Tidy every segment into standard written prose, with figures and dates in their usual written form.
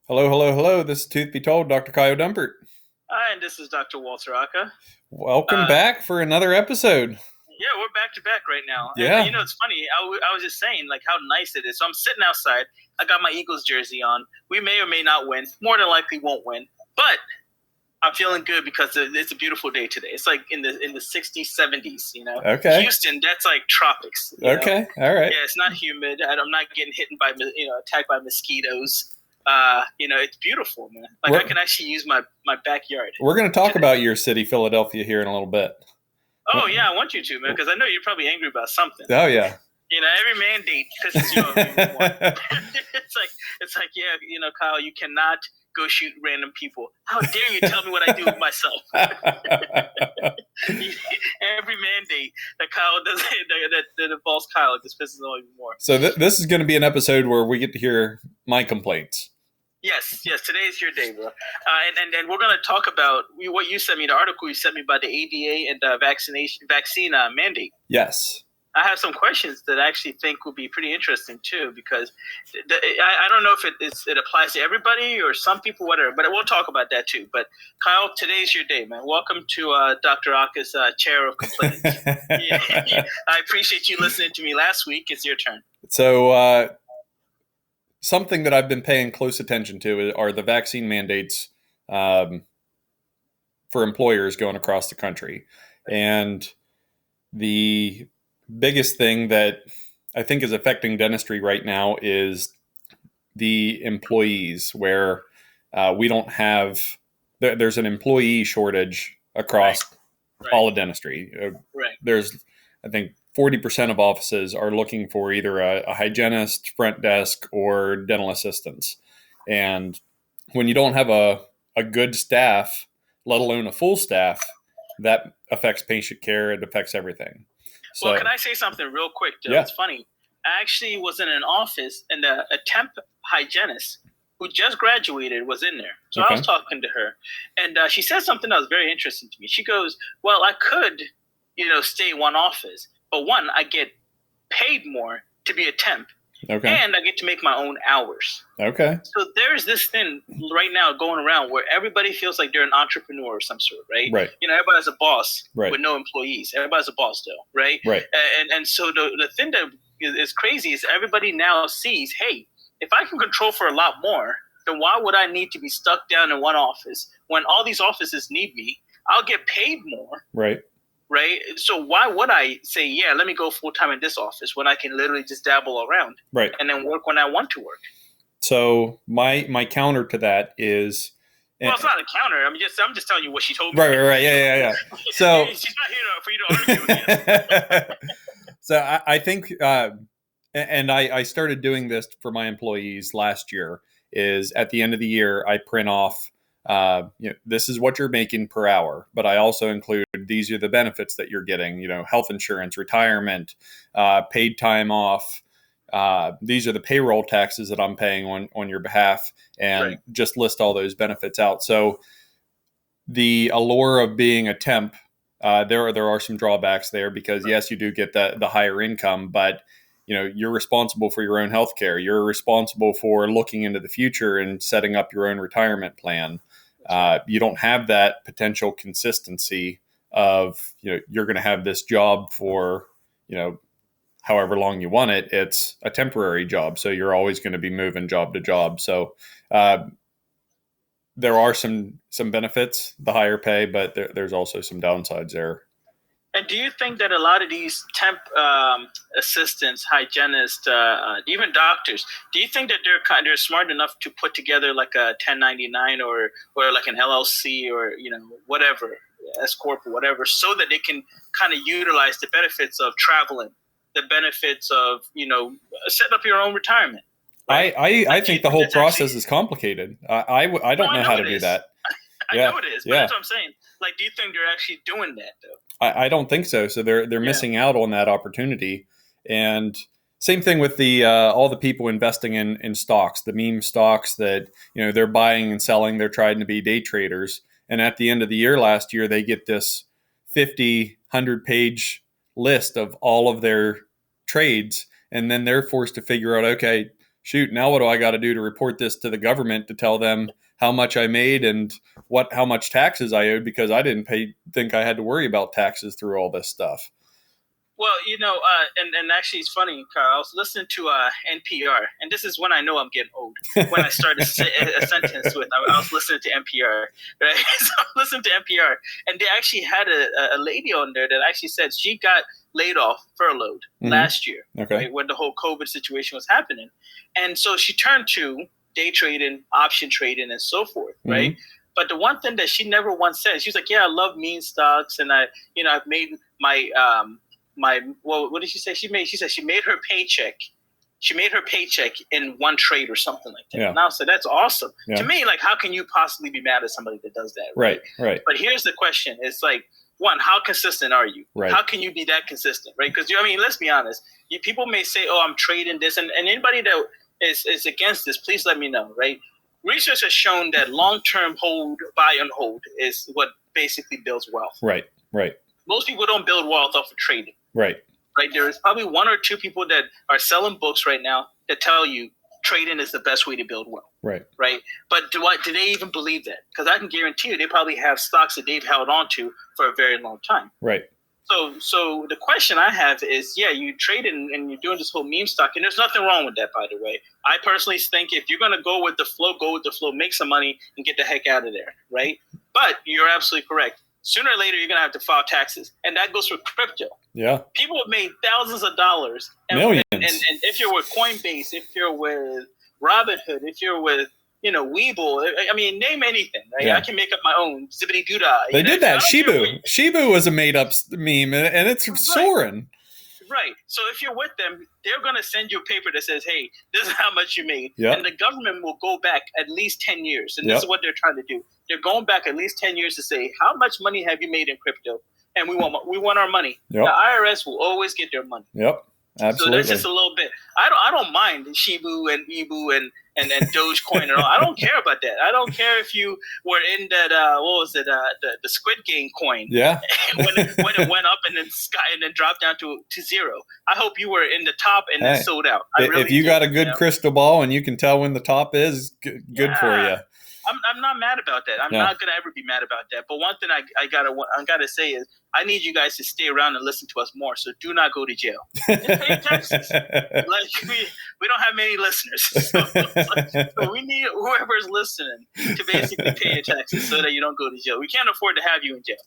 Hello, hello, hello. This is Tooth Be Told, Dr. Kyle Dumpert. Hi, and this is Dr. Walter Aka. Welcome Uh, back for another episode. yeah, we're back to back right now. And Yeah, it's funny. I was just saying, like, how nice it is. So I'm sitting outside. I got my Eagles jersey on. We may or may not win. More than likely won't win. But I'm feeling good because it's a beautiful day today. It's like in the 60s, 70s, okay. Houston, that's like tropics. Okay, all right. Yeah, it's not humid. I'm not getting hit by, attacked by mosquitoes. It's beautiful, man. Like I We're, can actually use my backyard we're going to talk today. about your city, Philadelphia, here in a little bit. Oh yeah, I want you to, man, because I know you're probably angry about something. Oh, yeah. Every mandate pisses you off even more. it's like, yeah, Kyle, you cannot go shoot random people. How dare you tell me what I do with myself? Every mandate that Kyle does that involves Kyle just pisses him off even more. So this is going to be an episode where we get to hear my complaints. Yes, today is your day, bro. And we're going to talk about what you sent me, the article you sent me about the ADA and the vaccine mandate. Yes. I have some questions that I actually think will be pretty interesting too, because I don't know if it applies to everybody or some people, whatever. But we'll talk about that too. But Kyle, today's your day, man. Welcome to Dr. Aka's chair of complaints. I appreciate you listening to me last week. It's your turn. So something that I've been paying close attention to are the vaccine mandates for employers going across the country, and the biggest thing that I think is affecting dentistry right now is the employees, where we don't have, there's an employee shortage across Right. all of dentistry. Right. There's, I think, 40% of offices are looking for either a hygienist, front desk, or dental assistants. And when you don't have a good staff, let alone a full staff, that affects patient care. It affects everything. Well, So, can I say something real quick, Joe? yeah. It's funny. I actually was in an office, and a temp hygienist who just graduated was in there. So I was talking to her, and she said something that was very interesting to me. She goes, "Well, I could, stay in one office, but one, I get paid more to be a temp, Okay. and I get to make my own hours." Okay. So there's this thing right now going around where everybody feels like they're an entrepreneur of some sort, right? Right. Everybody has a boss Right. with no employees. Everybody's a boss though, right? Right. And so the thing that is crazy is everybody now sees, hey, if I can control for a lot more, then why would I need to be stuck down in one office when all these offices need me? I'll get paid more. Right. Right. So why would I say, yeah, let me go full time in this office when I can literally just dabble around, Right, and then work when I want to work? So my counter to that is, well, it's not a counter. I'm just telling you what she told me. Right. Yeah. So she's not here for you to argue with. So I think, and I started doing this for my employees last year. Is at the end of the year, I print off, this is what you're making per hour, but I also include these are the benefits that you're getting. Health insurance, retirement, paid time off. These are the payroll taxes that I'm paying on your behalf, and Right. just list all those benefits out. So the allure of being a temp, there are some drawbacks there, because yes, you do get the higher income, but you're responsible for your own health care. You're responsible for looking into the future and setting up your own retirement plan. You don't have that potential consistency of, you're going to have this job for, however long you want it. It's a temporary job, so you're always going to be moving job to job. So there are some benefits, the higher pay, but there's also some downsides there. And do you think that a lot of these temp assistants, hygienists, even doctors, do you think that they're smart enough to put together like a 1099 or like an LLC or whatever, S corp or whatever, so that they can kind of utilize the benefits of traveling, the benefits of setting up your own retirement? Right? I think the whole process is complicated. I don't know how to do that. I know it is, but that's what I'm saying. Like, do you think they're actually doing that though? I don't think so. So they're missing out on that opportunity. And same thing with the all the people investing in stocks, the meme stocks that they're buying and selling. They're trying to be day traders, and at the end of the year last year, they get this 100-page list of all of their trades, and then they're forced to figure out, okay, shoot, now what do I got to do to report this to the government to tell them how much I made and how much taxes I owed, because I didn't think I had to worry about taxes through all this stuff. Well, and actually, it's funny, Carl. I was listening to NPR, and this is when I know I'm getting old. When I started a sentence with, I was listening to NPR, right? So I'm listening to NPR, and they actually had a lady on there that actually said she got laid off, furloughed last year, right, when the whole COVID situation was happening, and so she turned to day trading, option trading, and so forth, right? But the one thing that she never once said, she was like, "Yeah, I love meme stocks, and I've made what did she say? She said she made her paycheck. She made her paycheck in one trade or something like that." Yeah. And I said, that's awesome. Yeah. To me, like, how can you possibly be mad at somebody that does that? Right. But here's the question. It's like, one, how consistent are you? Right. How can you be that consistent? Right. Because, let's be honest. People may say, oh, I'm trading this. And anybody that is against this, please let me know. Right. Research has shown that long-term buy and hold is what basically builds wealth. Right. Most people don't build wealth off of trading. Right. There is probably one or two people that are selling books right now that tell you trading is the best way to build wealth. Right. But do they even believe that? Because I can guarantee you they probably have stocks that they've held on to for a very long time. Right. So the question I have is, you trade and you're doing this whole meme stock, and there's nothing wrong with that, by the way. I personally think if you're going to go with the flow, make some money, and get the heck out of there, right? But you're absolutely correct. Sooner or later, you're going to have to file taxes. And that goes for crypto. Yeah. People have made thousands of dollars. Millions. And if you're with Coinbase, if you're with Robinhood, if you're with, Webull, name anything. Right? Yeah. I can make up my own. Zippity doo-dah. They did that. Shibu was a made-up meme, and it's soaring. Right. So if you're with them, they're going to send you a paper that says, hey, this is how much you made. Yep. And the government will go back at least 10 years. And this is what they're trying to do. They're going back at least 10 years to say, how much money have you made in crypto? And we want our money. Yep. The IRS will always get their money. Yep. Absolutely. So that's just a little bit. I don't mind Shibu and Ebu and Dogecoin and all. I don't care about that. I don't care if you were in that the Squid Game coin. Yeah. when it went up and then dropped down to zero. I hope you were in the top and then sold out. If you got a good crystal ball and you can tell when the top is, good for you. I'm not mad about that. I'm not gonna ever be mad about that. But one thing I gotta say is I need you guys to stay around and listen to us more. So do not go to jail. Just pay taxes. We don't have many listeners, so we need whoever's listening to basically pay your taxes so that you don't go to jail. We can't afford to have you in jail.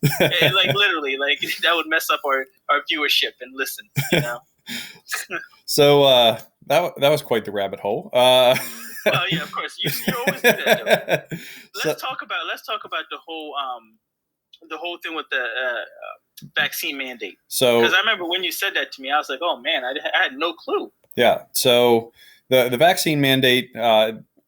Literally, that would mess up our viewership and listen. So that was quite the rabbit hole. Well, yeah, of course. You always do that. Let's talk about the whole thing with the vaccine mandate. So, because I remember when you said that to me, I was like, "Oh man, I had no clue." Yeah. So the vaccine mandate,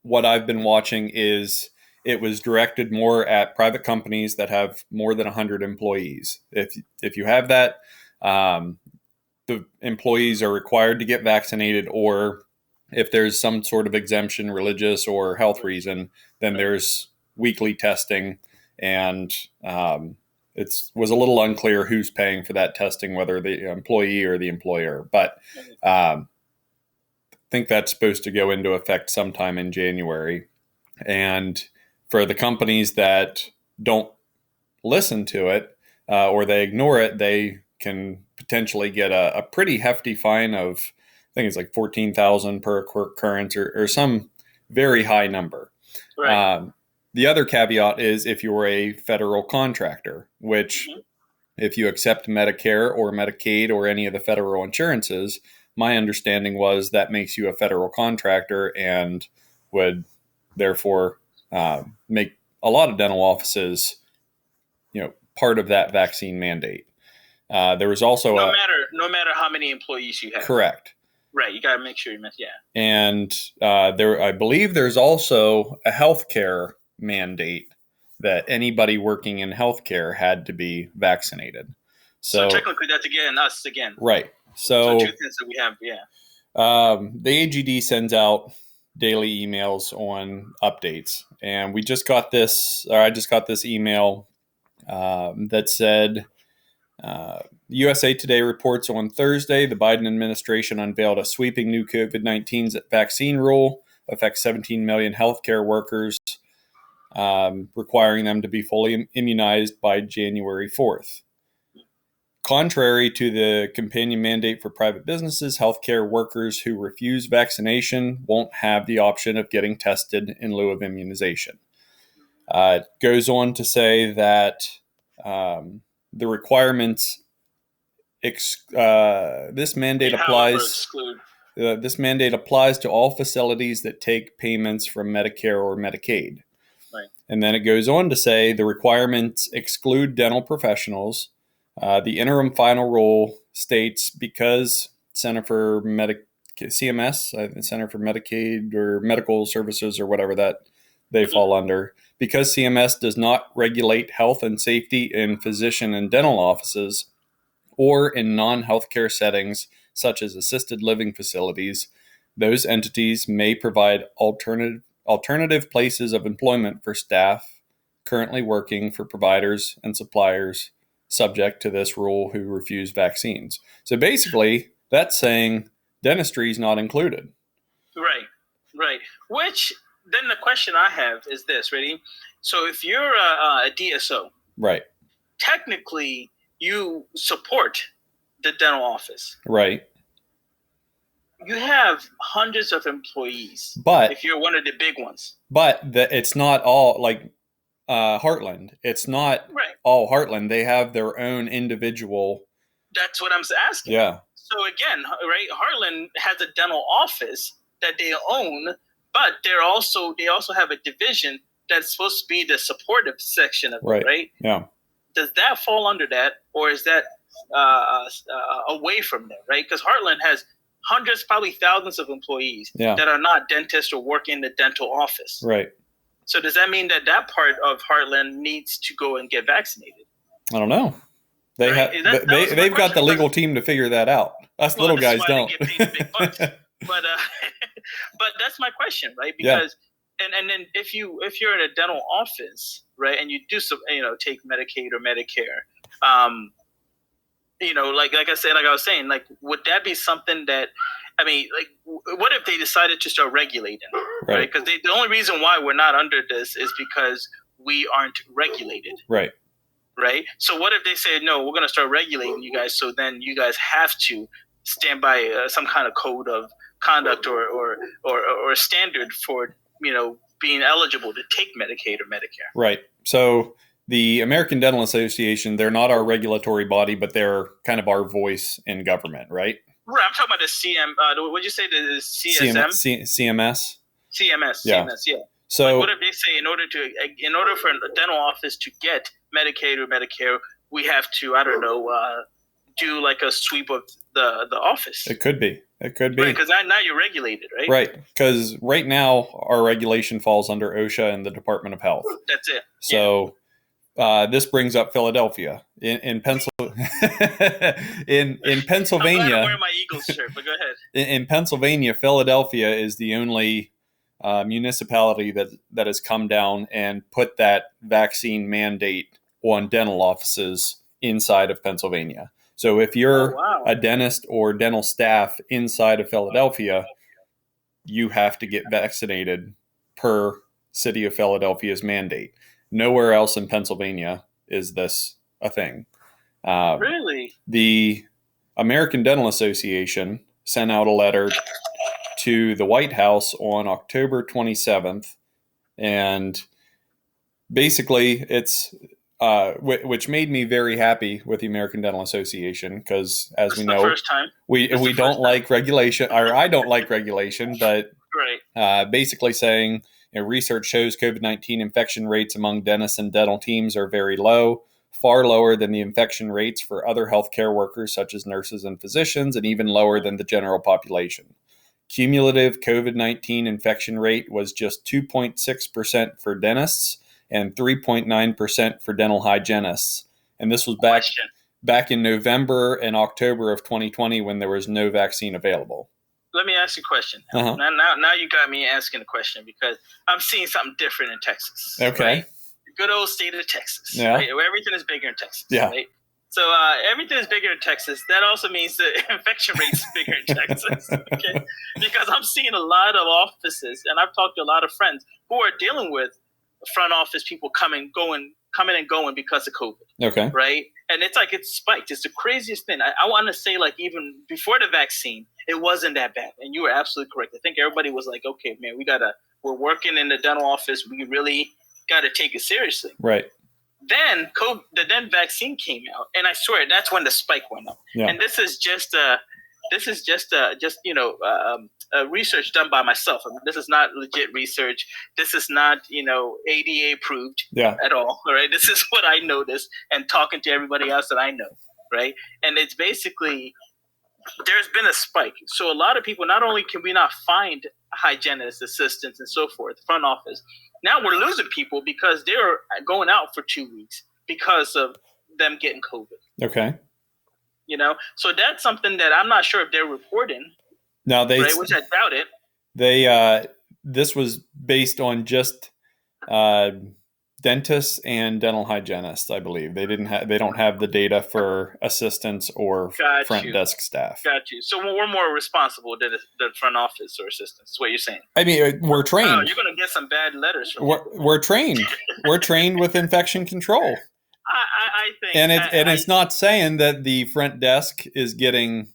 what I've been watching is it was directed more at private companies that have more than 100 employees. If you have that, the employees are required to get vaccinated, or if there's some sort of exemption, religious or health reason, then there's weekly testing. And it was a little unclear who's paying for that testing, whether the employee or the employer. But I think that's supposed to go into effect sometime in January. And for the companies that don't listen to it or they ignore it, they can potentially get a pretty hefty fine of, I think it's like $14,000 per occurrence or some very high number. Right. The other caveat is if you're a federal contractor, which if you accept Medicare or Medicaid or any of the federal insurances, my understanding was that makes you a federal contractor and would therefore make a lot of dental offices, part of that vaccine mandate. There was also no matter how many employees you have. Correct. Right, you got to make sure you And I believe there's also a healthcare mandate that anybody working in healthcare had to be vaccinated. So technically, that's us again. Right. So two things that we have. Yeah. The AGD sends out daily emails on updates, and I just got this email that said USA Today reports on Thursday, the Biden administration unveiled a sweeping new COVID-19 vaccine rule, affects 17 million healthcare workers, requiring them to be fully immunized by January 4th. Contrary to the companion mandate for private businesses, healthcare workers who refuse vaccination won't have the option of getting tested in lieu of immunization. It goes on to say that the requirements this mandate applies. This mandate applies to all facilities that take payments from Medicare or Medicaid. Right. And then it goes on to say the requirements exclude dental professionals. The interim final rule states because Center for CMS, Center for Medicaid or Medical Services or whatever that they fall under, because CMS does not regulate health and safety in physician and dental offices or in non-healthcare settings such as assisted living facilities, those entities may provide alternative places of employment for staff currently working for providers and suppliers subject to this rule who refuse vaccines. So basically, that's saying dentistry is not included. Right. Which, then the question I have is this, ready? So if you're a DSO, right, technically you support the dental office. Right. You have hundreds of employees, but if you're one of the big ones. But it's not all like Heartland. It's not all Heartland. They have their own individual. That's what I'm asking. Yeah. So again, right, Heartland has a dental office that they own, but they also have a division that's supposed to be the supportive section of it, right? Yeah. Does that fall under that, or is that away from there, right? Because Heartland has hundreds, probably thousands of employees that are not dentists or work in the dental office. Right. So does that mean that part of Heartland needs to go and get vaccinated? I don't know. They've got the legal team to figure that out. Us little guys don't. They get paid the big bucks. But that's my question, right? Because and then if you're in a dental office, right, and you do some, take Medicaid or Medicare, like I was saying, like, would that be something that, I mean, like, what if they decided to start regulating, right? Because the only reason why we're not under this is because we aren't regulated, right? So what if they say, no, we're going to start regulating you guys, so then you guys have to stand by some kind of code of conduct or standard for being eligible to take Medicaid or Medicare, right? So the American Dental Association, they're not our regulatory body, but they're kind of our voice in government, right? Right. I'm talking about the what did you say? The CSM? CMS? CMS. Yeah. CMS, yeah. So like, what if they say in order for a dental office to get Medicaid or Medicare, we have to, I don't know, do like a sweep of the office? It could be. Right, because now you're regulated, right? Right. Because right now our regulation falls under OSHA and the Department of Health. That's it. So this brings up Philadelphia in Pennsylvania. in Pennsylvania, I'm glad I'm wearing my Eagles shirt, but go ahead. In Pennsylvania, Philadelphia is the only municipality that has come down and put that vaccine mandate on dental offices inside of Pennsylvania. So if you're a dentist or dental staff inside of Philadelphia, you have to get vaccinated per City of Philadelphia's mandate. Nowhere else in Pennsylvania is this a thing. Really? The American Dental Association sent out a letter to the White House on October 27th, and basically it's which made me very happy with the American Dental Association because, as we know, we don't like regulation, or I don't like regulation, but basically saying research shows COVID-19 infection rates among dentists and dental teams are very low, far lower than the infection rates for other healthcare workers such as nurses and physicians, and even lower than the general population. Cumulative COVID-19 infection rate was just 2.6% for dentists and 3.9% for dental hygienists. And this was back in November and October of 2020 when there was no vaccine available. Let me ask you a question. Now you got me asking a question because I'm seeing something different in Texas. Okay. Right? Good old state of Texas. Yeah. Right? Where everything is bigger in Texas. Yeah. Right? So everything is bigger in Texas. That also means the infection rate is bigger in Texas. Okay, because I'm seeing a lot of offices, and I've talked to a lot of friends who are dealing with front office people coming and going because of COVID. Okay. Right, and it's like it's spiked. It's the craziest thing. I want to say, like, even before the vaccine, it wasn't that bad. And you were absolutely correct. I think everybody was like, okay, man, we're working in the dental office. We really got to take it seriously. Right. Then the vaccine came out, and I swear that's when the spike went up. Yeah. And this is just research done by myself. I mean, this is not legit research. This is not ADA approved at all. All right, this is what I noticed and talking to everybody else that I know. Right, and it's basically there's been a spike. So a lot of people, not only can we not find hygienists, assistants, and so forth, front office. Now we're losing people because they're going out for 2 weeks because of them getting COVID. Okay. So that's something that I'm not sure if they're reporting. Now which I doubt it. This was based on just dentists and dental hygienists, I believe. They don't have the data for assistants or front desk staff. Got you. So we're more responsible than the front office or assistants. Is what you're saying? I mean, we're trained. Oh, you're going to get some bad letters from we're trained. We're trained with infection control. I think, and it's not saying that the front desk is getting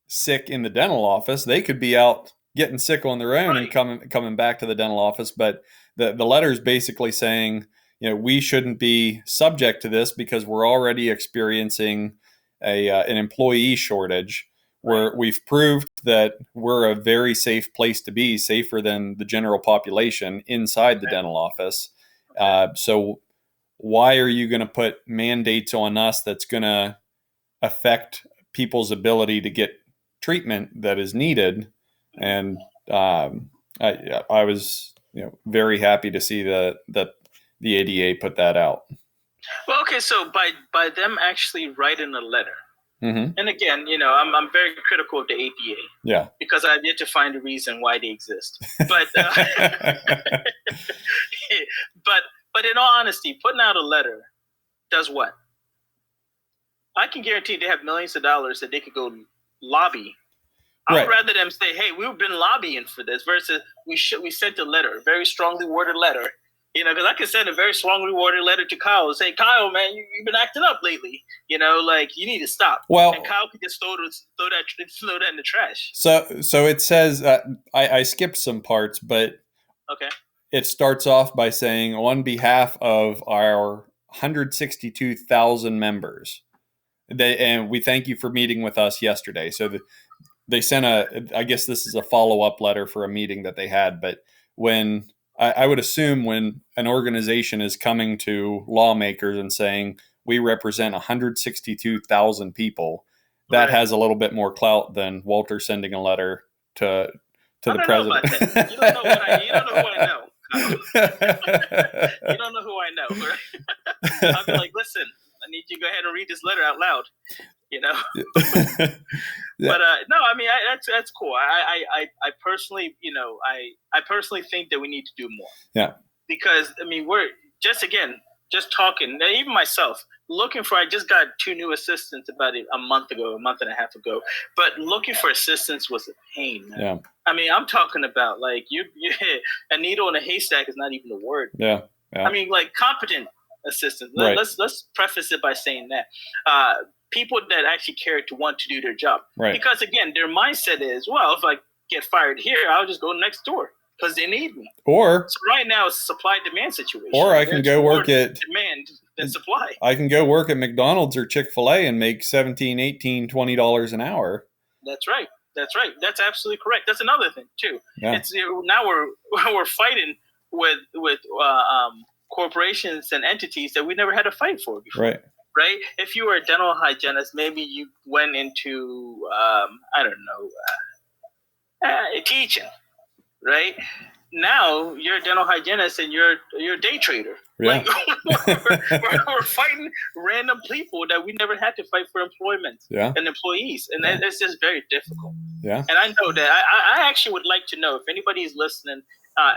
sick in the dental office. They could be out getting sick on their own and coming back to the dental office, but the letter is basically saying, we shouldn't be subject to this because we're already experiencing an employee shortage where we've proved that we're a very safe place to be, safer than the general population inside the dental office. So why are you going to put mandates on us that's going to affect people's ability to get treatment that is needed? And I was very happy to see that the ADA put that out. Well, okay, so by them actually writing a letter, mm-hmm. and again, I'm very critical of the ADA, yeah, because I've yet to find a reason why they exist. But but in all honesty, putting out a letter does what? I can guarantee they have millions of dollars that they could go lobby. I'd rather them say, "Hey, we've been lobbying for this," versus we sent a letter, a very strongly worded letter. Because I could send a very strongly worded letter to Kyle and say, "Kyle, man, you've been acting up lately. Like you need to stop." Well, and Kyle could just throw that in the trash. So it says I skipped some parts, but okay. It starts off by saying, on behalf of our 162,000 members, and we thank you for meeting with us yesterday. So they sent I guess this is a follow-up letter for a meeting that they had, but when I would assume when an organization is coming to lawmakers and saying we represent 162,000 people, that has a little bit more clout than Walter sending a letter to the president. You don't know who I know. You don't know who I know. Right? I'll be like, listen, I need you to go ahead and read this letter out loud. Yeah. But no, I mean that's cool. I personally, I personally think that we need to do more. Yeah. Because I mean, we're just talking. Even myself, looking for. I just got 2 new assistants about a month and a half ago. But looking for assistants was a pain, man. Yeah. I mean, I'm talking about like you a needle in a haystack is not even a word. Yeah. I mean, like competent assistants. Right. Let's preface it by saying that. People that actually care to want to do their job. Right. Because again, their mindset is, well, if I get fired here, I'll just go next door because they need me. So right now it's a supply-demand situation. Or I can go work at demand than supply. I can go work at McDonald's or Chick-fil-A and make $17, $18, $20 an hour. That's right. That's absolutely correct. That's another thing too. Yeah. It's now we're fighting with corporations and entities that we never had to fight for before. Right. Right? If you were a dental hygienist, maybe you went into, teaching, right? Now you're a dental hygienist and you're a day trader. Yeah. Like, we're fighting random people that we never had to fight for employment and employees. And it's just very difficult. Yeah. And I know that I actually would like to know if anybody is listening uh,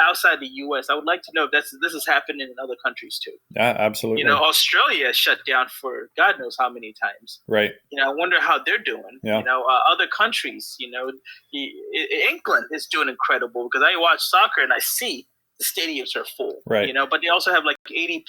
outside the U.S. I would like to know if this is happening in other countries too. Yeah, absolutely. Australia shut down for God knows how many times. Right. I wonder how they're doing. Yeah. Other countries. England is doing incredible because I watch soccer and I see the stadiums are full. Right. But they also have like 80+%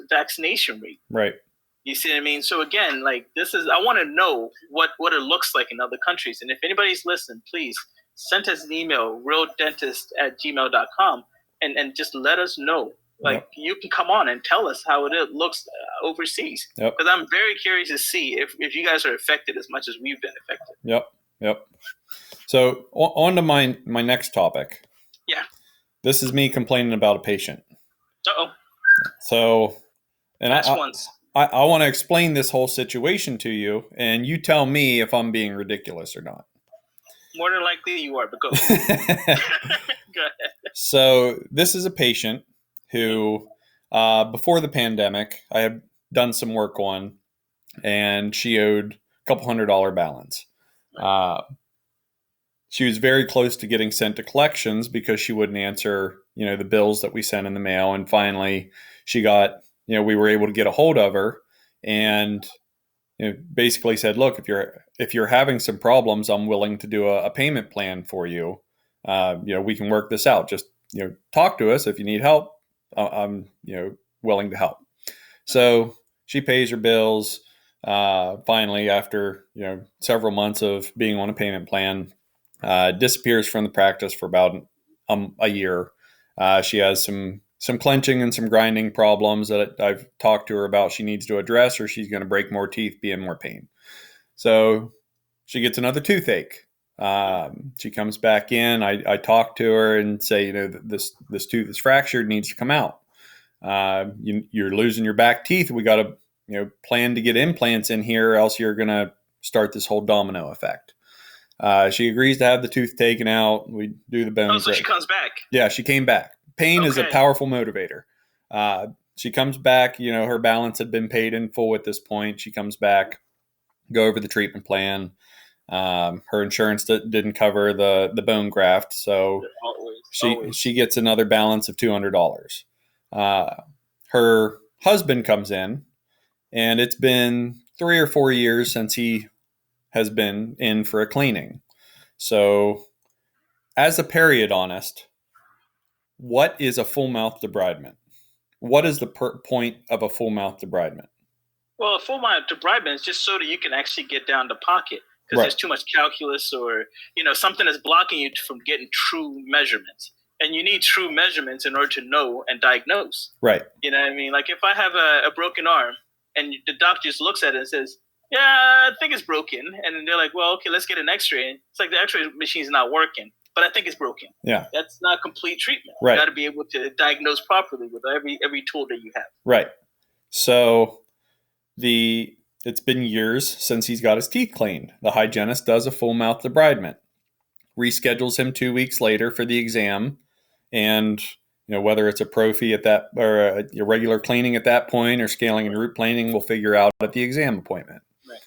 vaccination rate. Right. You see what I mean? So again, like I want to know what it looks like in other countries. And if anybody's listening, please send us an email, realdentist@gmail.com, and just let us know. Like you can come on and tell us how it looks overseas. Because I'm very curious to see if you guys are affected as much as we've been affected. Yep. So on to my next topic. Yeah. This is me complaining about a patient. Uh-oh. So, and Last ones. I want to explain this whole situation to you, and you tell me if I'm being ridiculous or not. More than likely you are, but go. Go ahead. So this is a patient who, before the pandemic, I had done some work on, and she owed a couple $100 balance. She was very close to getting sent to collections because she wouldn't answer, the bills that we sent in the mail. And finally, she got, we were able to get a hold of her, and basically said, "Look, if you're having some problems, I'm willing to do a payment plan for you. We can work this out. Just talk to us if you need help. I'm willing to help." So she pays her bills. Finally, after several months of being on a payment plan, disappears from the practice for about a year. She has some clenching and some grinding problems that I've talked to her about she needs to address, or she's going to break more teeth, be in more pain. So she gets another toothache. She comes back in. I talk to her and say, this tooth is fractured, needs to come out. You're losing your back teeth. We got to plan to get implants in here, or else you're going to start this whole domino effect. She agrees to have the tooth taken out. We do the bone. Oh, so she comes back. Yeah, she came back. Pain is a powerful motivator. She comes back. Her balance had been paid in full at this point. She comes back, go over the treatment plan. Her insurance didn't cover the bone graft, so she gets another balance of $200. Her husband comes in, and it's been 3 or 4 years since he has been in for a cleaning. So, as a periodontist, what is a full mouth debridement? What is the point of a full mouth debridement? Well, a full mouth debridement is just so that you can actually get down to pocket, because there's too much calculus, or something is blocking you from getting true measurements. And you need true measurements in order to know and diagnose. Right. You know what I mean? Like if I have a broken arm and the doctor just looks at it and says, "Yeah, I think it's broken," and they're like, "Well, okay, let's get an X-ray." It's like the X-ray machine's not working, but I think it's broken. Yeah. That's not complete treatment. Right. You got to be able to diagnose properly with every tool that you have. Right. So it's been years since he's got his teeth cleaned. The hygienist does a full mouth debridement, reschedules him 2 weeks later for the exam, and whether it's a prophy at that or a regular cleaning at that point or scaling and root planing, we'll figure out at the exam appointment. Right.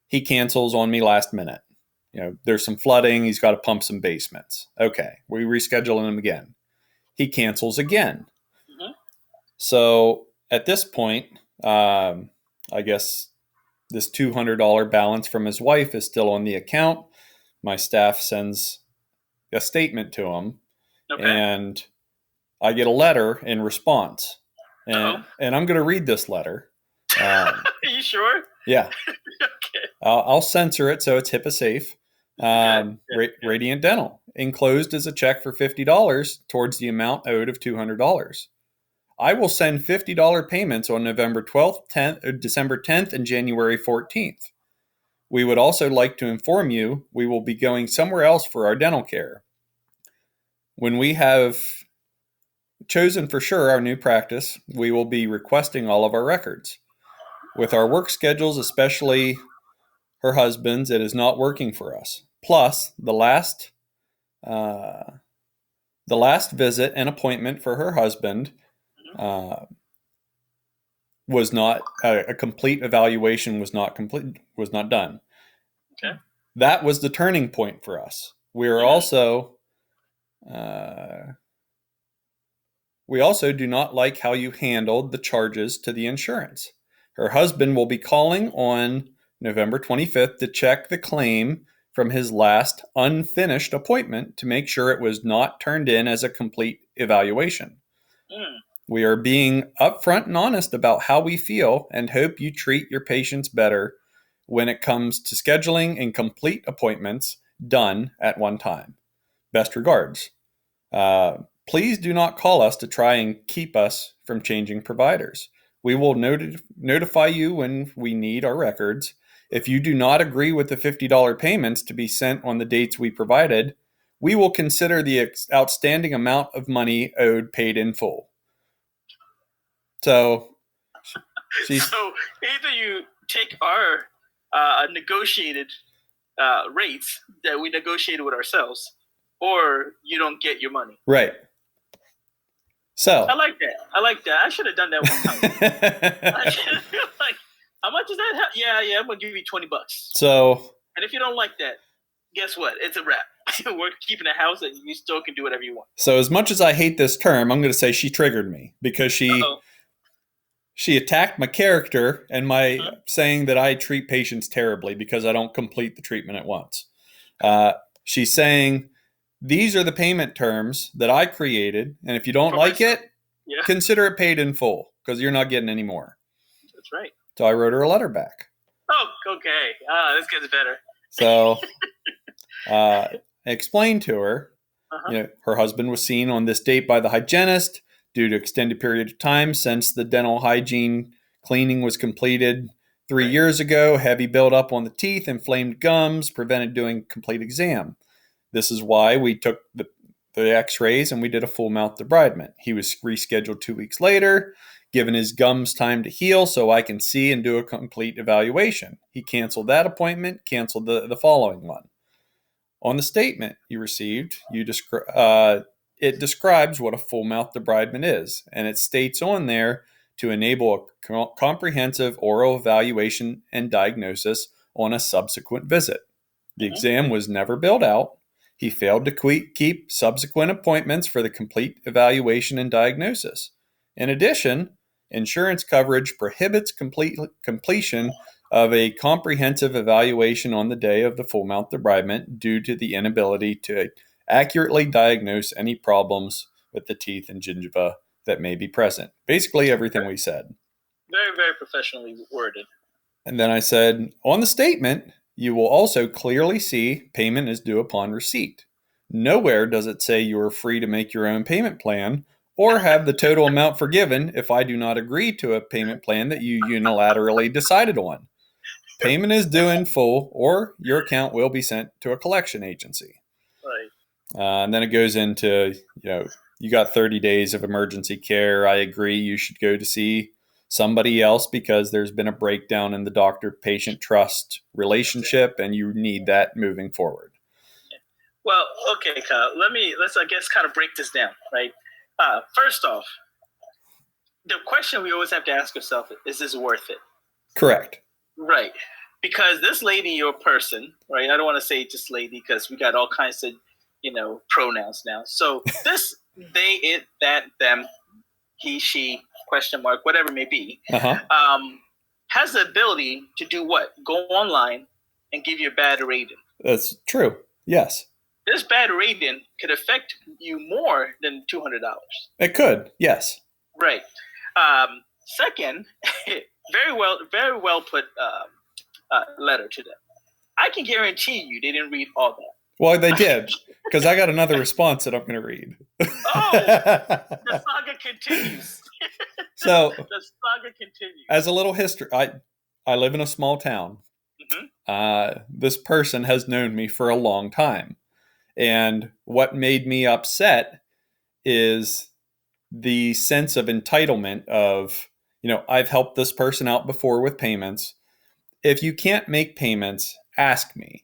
He cancels on me last minute. There's some flooding. He's got to pump some basements. Okay, we reschedule him again. He cancels again. Mm-hmm. So at this point, I guess this $200 balance from his wife is still on the account. My staff sends a statement to him, and I get a letter in response. And I'm going to read this letter. Are you sure? Yeah. Okay. I'll censor it so it's HIPAA safe. Radiant Dental. Enclosed is a check for $50 towards the amount owed of $200. I will send $50 payments on November 12th, 10th, December 10th, and January 14th. We would also like to inform you we will be going somewhere else for our dental care. When we have chosen for sure our new practice, we will be requesting all of our records. With our work schedules, especially her husband's, it is not working for us. Plus, the last visit and appointment for her husband was not a complete evaluation. Was not done. Okay. That was the turning point for us. We are also We also do not like how you handled the charges to the insurance. Her husband will be calling on November 25th to check the claim from his last unfinished appointment to make sure it was not turned in as a complete evaluation. Mm. We are being upfront and honest about how we feel and hope you treat your patients better when it comes to scheduling and complete appointments done at one time. Best regards. Please do not call us to try and keep us from changing providers. We will notify you when we need our records. If you do not agree with the $50 payments to be sent on the dates we provided, we will consider the outstanding amount of money owed paid in full. So, so either you take our negotiated rates that we negotiated with ourselves, or you don't get your money. Right. So I like that. I should have done that one time. Like, how much is that? Yeah, I'm gonna give you $20. So, and if you don't like that, guess what? It's a wrap. We're keeping a house, and you still can do whatever you want. So, as much as I hate this term, I'm going to say she triggered me because she attacked my character and my saying that I treat patients terribly because I don't complete the treatment at once. She's saying these are the payment terms that I created, and if you don't like it, consider it paid in full because you're not getting any more. That's right. So I wrote her a letter back. Oh, okay. This gets better. So I explained to her, her husband was seen on this date by the hygienist due to extended period of time since the dental hygiene cleaning was completed 3 years ago. Heavy buildup on the teeth, inflamed gums, prevented doing complete exam. This is why we took the x-rays and we did a full mouth debridement. He was rescheduled 2 weeks later, given his gums time to heal so I can see and do a complete evaluation. He canceled that appointment, canceled the following one. On the statement you received, it describes what a full mouth debridement is, and it states on there to enable a comprehensive oral evaluation and diagnosis on a subsequent visit. The exam was never billed out. He failed to keep subsequent appointments for the complete evaluation and diagnosis. In addition, insurance coverage prohibits completion of a comprehensive evaluation on the day of the full mouth debridement due to the inability to accurately diagnose any problems with the teeth and gingiva that may be present. Basically everything we said. Very, very professionally worded. And then I said, on the statement, you will also clearly see payment is due upon receipt. Nowhere does it say you are free to make your own payment plan or have the total amount forgiven if I do not agree to a payment plan that you unilaterally decided on. Payment is due in full or your account will be sent to a collection agency. Right. And then it goes into, you got 30 days of emergency care. I agree you should go to see somebody else because there's been a breakdown in the doctor-patient trust relationship and you need that moving forward. Well, okay, Kyle, let's kind of break this down, right? First off, the question we always have to ask ourselves is this worth it? Correct. Right. Because this lady or person, right? I don't want to say just lady because we got all kinds of, pronouns now. So this, they, it, that, them, he, she, question mark, whatever it may be, has the ability to do what? Go online and give you a bad rating. That's true. Yes. This bad rating could affect you more than $200. It could. Yes. Right. Second, very well put letter to them. I can guarantee you they didn't read all that. Well, they did, because I got another response that I'm going to read. Oh, the saga continues. So, the saga continues. As a little history, I live in a small town. Mm-hmm. This person has known me for a long time. And what made me upset is the sense of entitlement of, I've helped this person out before with payments. If you can't make payments, ask me.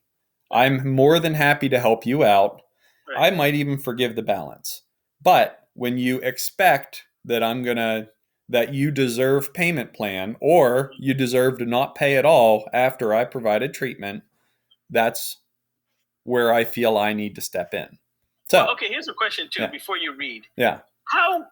I'm more than happy to help you out. Right. I might even forgive the balance. But when you expect that that you deserve payment plan or you deserve to not pay at all after I provided treatment, that's where I feel I need to step in. So, Well, okay, here's a question too before you read. Yeah. How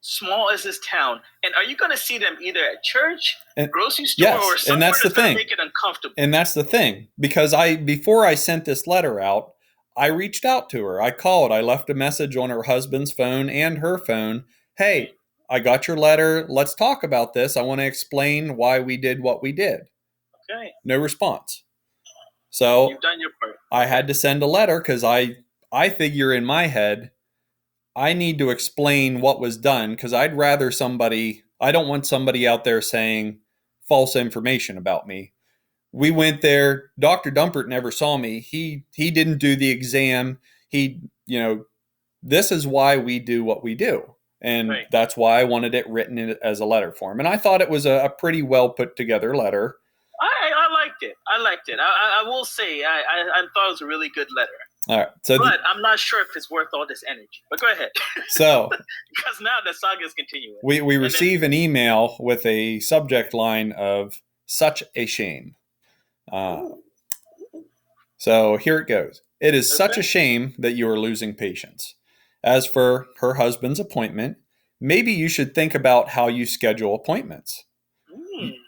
small is this town? And are you going to see them either at church, grocery store, or somewhere and that's the thing. Make it uncomfortable? And that's the thing. Because before I sent this letter out, I reached out to her. I called. I left a message on her husband's phone and her phone. Hey, I got your letter. Let's talk about this. I want to explain why we did what we did. Okay. No response. So you've done your part. I had to send a letter because I figure in my head, I need to explain what was done because I don't want somebody out there saying false information about me. We went there. Dr. Dumpert never saw me. He didn't do the exam. This is why we do what we do. And that's why I wanted it written as a letter form. And I thought it was a pretty well put together letter. I liked it. I will say I thought it was a really good letter. All right. But I'm not sure if it's worth all this energy. But go ahead. So because now the saga is continuing. We receive an email with a subject line of "such a shame." So here it goes. It is such a shame that you are losing patients. As for her husband's appointment, maybe you should think about how you schedule appointments.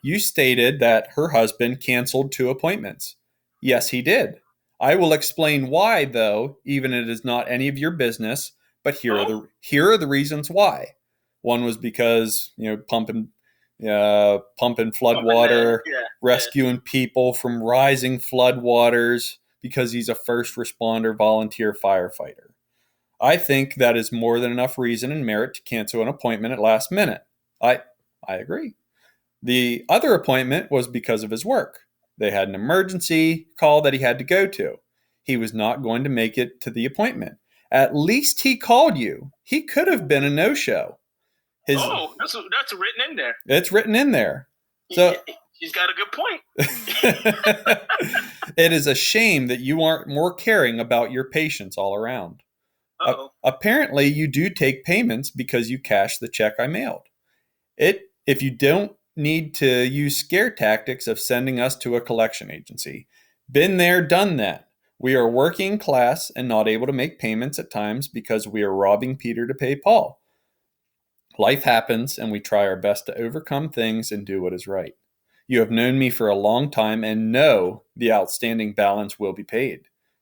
You stated that her husband canceled 2 appointments. Yes, he did. I will explain why, though, even if it is not any of your business, but here are the reasons why. One was because, pumping flood water, rescuing people from rising flood waters because he's a first responder volunteer firefighter. I think that is more than enough reason and merit to cancel an appointment at last minute. I agree. The other appointment was because of his work. They had an emergency call that he had to go to. He was not going to make it to the appointment. At least he called you. He could have been a no-show. That's written in there. It's written in there. So he's got a good point. It is a shame that you aren't more caring about your patients all around. Apparently, you do take payments because you cash the check I mailed. If you don't need to use scare tactics of sending us to a collection agency. Been there, done that. We are working class and not able to make payments at times because we are robbing Peter to pay Paul. Life happens and we try our best to overcome things and do what is right. You have known me for a long time and know the outstanding balance will be paid.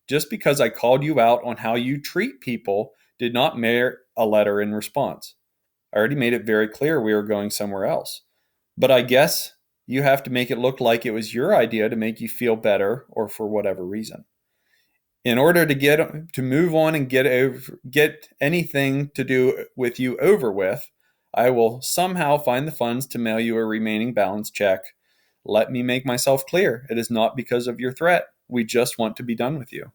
Just because I called you out on how you treat people did not merit a letter in response. I already made it very clear we are going somewhere else. But I guess you have to make it look like it was your idea to make you feel better or for whatever reason. In order to move on and get anything to do with you over with, I will somehow find the funds to mail you a remaining balance check. Let me make myself clear. It is not because of your threat. We just want to be done with you.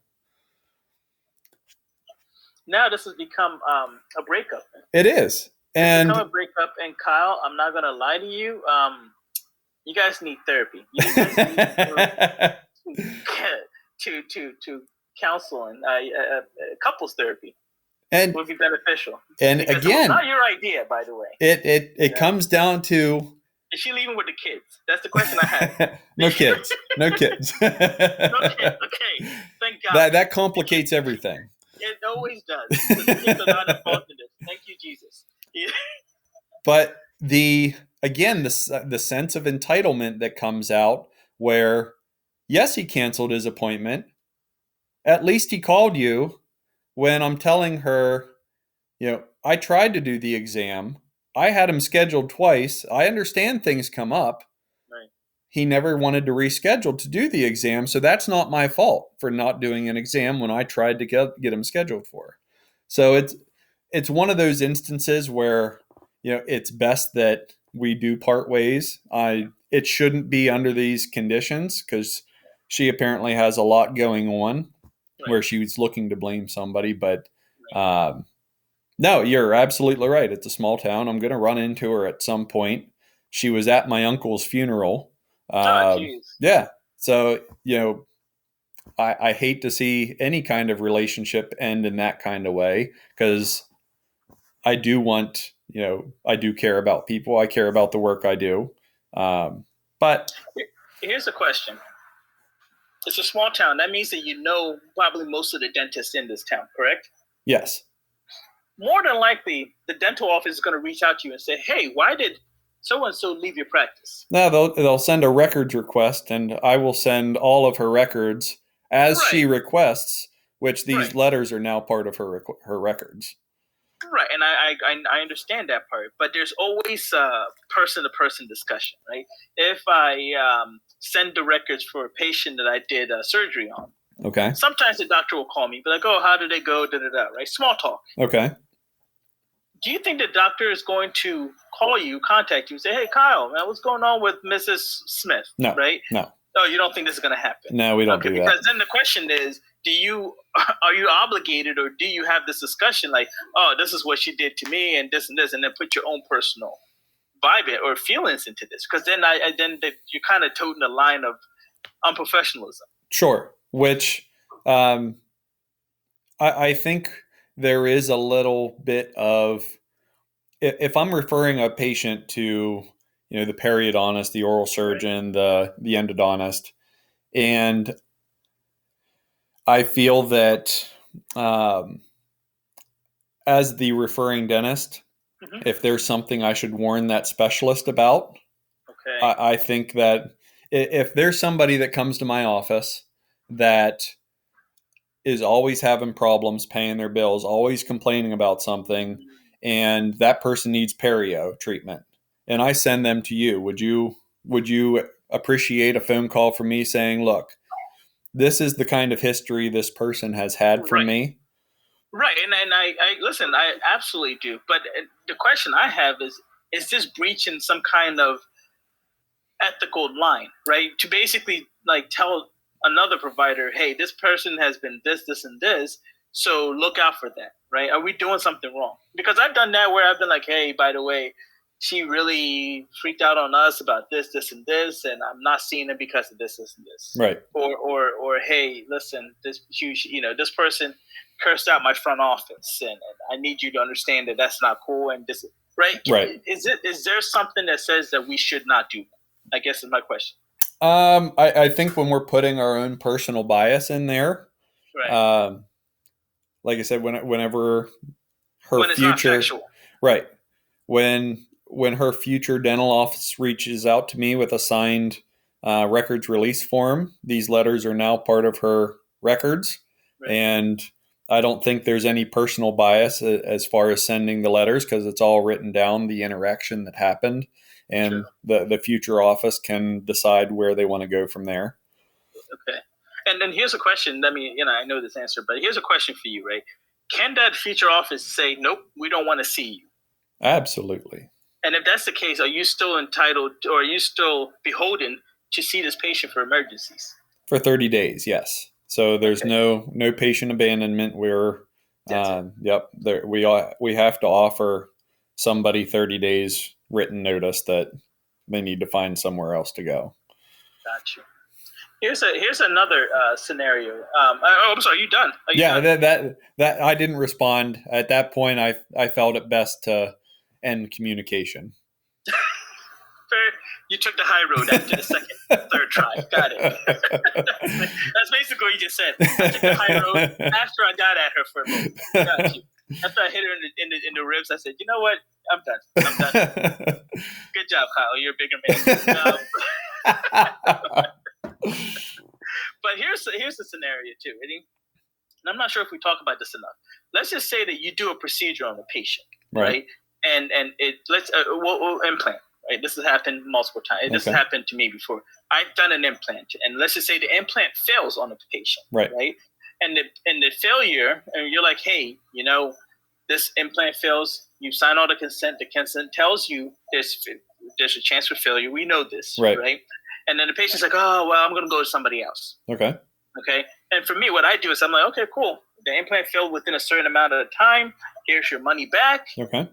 Now this has become a breakup. It is. And it's become a breakup. And Kyle, I'm not going to lie to you. You guys need therapy. You guys need to counsel and couples therapy. And would be beneficial. And because again, it's not your idea, by the way. It comes down to. Is she leaving with the kids? That's the question I have. No kids. No kids. No kids. Okay. Thank God. That complicates everything. It always does. The kids are not involved in this. Thank you, Jesus. Yeah. But the sense of entitlement that comes out where, yes, he canceled his appointment. At least he called you when I'm telling her, I tried to do the exam. I had him scheduled twice. I understand things come up. Right. He never wanted to reschedule to do the exam, so that's not my fault for not doing an exam when I tried to get him scheduled for. So it's one of those instances where it's best that we do part ways. It shouldn't be under these conditions because she apparently has a lot going on where she was looking to blame somebody. But no, you're absolutely right. It's a small town. I'm going to run into her at some point. She was at my uncle's funeral. Yeah. So, I hate to see any kind of relationship end in that kind of way because I do want, I do care about people. I care about the work I do. But here's a question. It's a small town. That means that probably most of the dentists in this town, correct? Yes. More than likely, the dental office is going to reach out to you and say, "Hey, why did so and so leave your practice?" No, they'll send a records request, and I will send all of her records as Right, she requests, which these right, letters are now part of her records. right. And I understand that part, but there's always a person to person discussion, right? If I send the records for a patient that I did surgery on, Okay. sometimes the doctor will call me, be like, "Oh, how did they go?" Da da da. Right? Small talk. Okay. Do you think the doctor is going to call you, contact you, and say, "Hey, Kyle, man, what's going on with Mrs. Smith?" No. Right? No. Oh, you don't think this is going to happen? No, we don't Okay, do because that. then the question is, are you obligated, or do you have this discussion like, "Oh, this is what she did to me, and this, and then put your own personal vibe or feelings into this?" Because then you're kind of toting the line of unprofessionalism. Sure. Which I think there is a little bit of, if I'm referring a patient to, the periodontist, the oral Right. surgeon, the endodontist, and I feel that um, as the referring dentist, Mm-hmm. if there's something I should warn that specialist about, Okay. I think that if there's somebody that comes to my office that is always having problems paying their bills, always complaining about something, and that person needs perio treatment, and I send them to you, would you appreciate a phone call from me saying, "Look, this is the kind of history this person has had from Right. me"? Right, and I listen. I absolutely do. But the question I have is this breaching some kind of ethical line, right? To basically like tell another provider, "Hey, this person has been this, this, and this, so look out for that," right? Are we doing something wrong? Because I've done that where I've been like, "Hey, by the way, she really freaked out on us about this, this, and this, and I'm not seeing it because of this, this, and this." Right. Or hey, listen, this this person cursed out my front office, and I need you to understand that that's not cool, and this, right? Right. Is there something that says that we should not do that? I guess is my question. I think when we're putting our own personal bias in there, Right. um, like I said, whenever her When it's not future, factual. right, when her future dental office reaches out to me with a signed records release form, these letters are now part of her records, Right. and I don't think there's any personal bias as far as sending the letters, because it's all written down, the interaction that happened, True. and the future office can decide where they want to go from there. Okay. And then here's a question. I mean, I know this answer, but here's a question for you, right? Can that future office say, "Nope, we don't want to see you"? Absolutely. And if that's the case, are you still entitled, or are you still beholden to see this patient for emergencies? For 30 days, yes. So there's Okay. no patient abandonment. That's it. Yep, we have to offer somebody 30 days written notice that they need to find somewhere else to go. Got you. Here's another scenario. I'm sorry. Are you done? Are you Yeah, done? that I didn't respond at that point. I felt it best to end communication. Fair. You took the high road after the second, third try. Got it. That's basically what you just said. I took the high road after I got at her for a moment. Got you. After I hit her in the ribs, I said, "You know what? I'm done. I'm done. Good job, Kyle. You're a bigger man." But here's the scenario too. Ready? And I'm not sure if we talk about this enough. Let's just say that you do a procedure on a patient, right? And we'll implant. Right, this has happened multiple times. This has happened to me before. I've done an implant, and let's just say the implant fails on the patient, right? And the failure, and you're like, "Hey, this implant fails." You sign all the consent. The consent tells you there's a chance for failure. We know this, right? And then the patient's like, "Oh, well, I'm going to go to somebody else." Okay. And for me, what I do is I'm like, "Okay, cool. The implant failed within a certain amount of time. Here's your money back. Okay.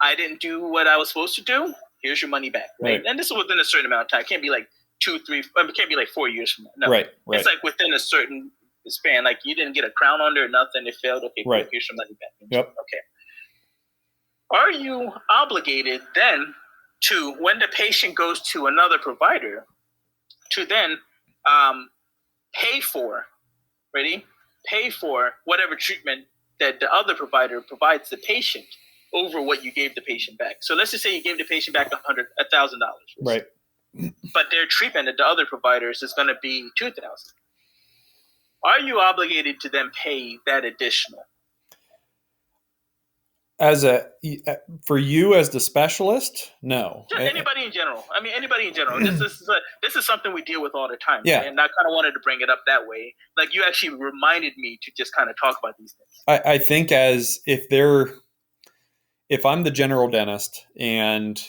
I didn't do what I was supposed to do. Here's your money back." Right? And this is within a certain amount of time. It can't be like 2, 3. It can't be like 4 years from now. No. Right. It's like within a certain span. Like you didn't get a crown under or nothing. It failed. Okay, cool. Here's your money back. Yep. Okay. Are you obligated then to, when the patient goes to another provider, to then pay for whatever treatment that the other provider provides the patient over what you gave the patient back. So let's just say you gave the patient back $1,000, Right. but their treatment at the other providers is going to be $2,000. Are you obligated to then pay that additional? For you as the specialist, no. Just anybody in general. I mean, anybody in general. This is something we deal with all the time. Yeah. Right? And I kind of wanted to bring it up that way. Like, you actually reminded me to just kind of talk about these things. I think if I'm the general dentist and,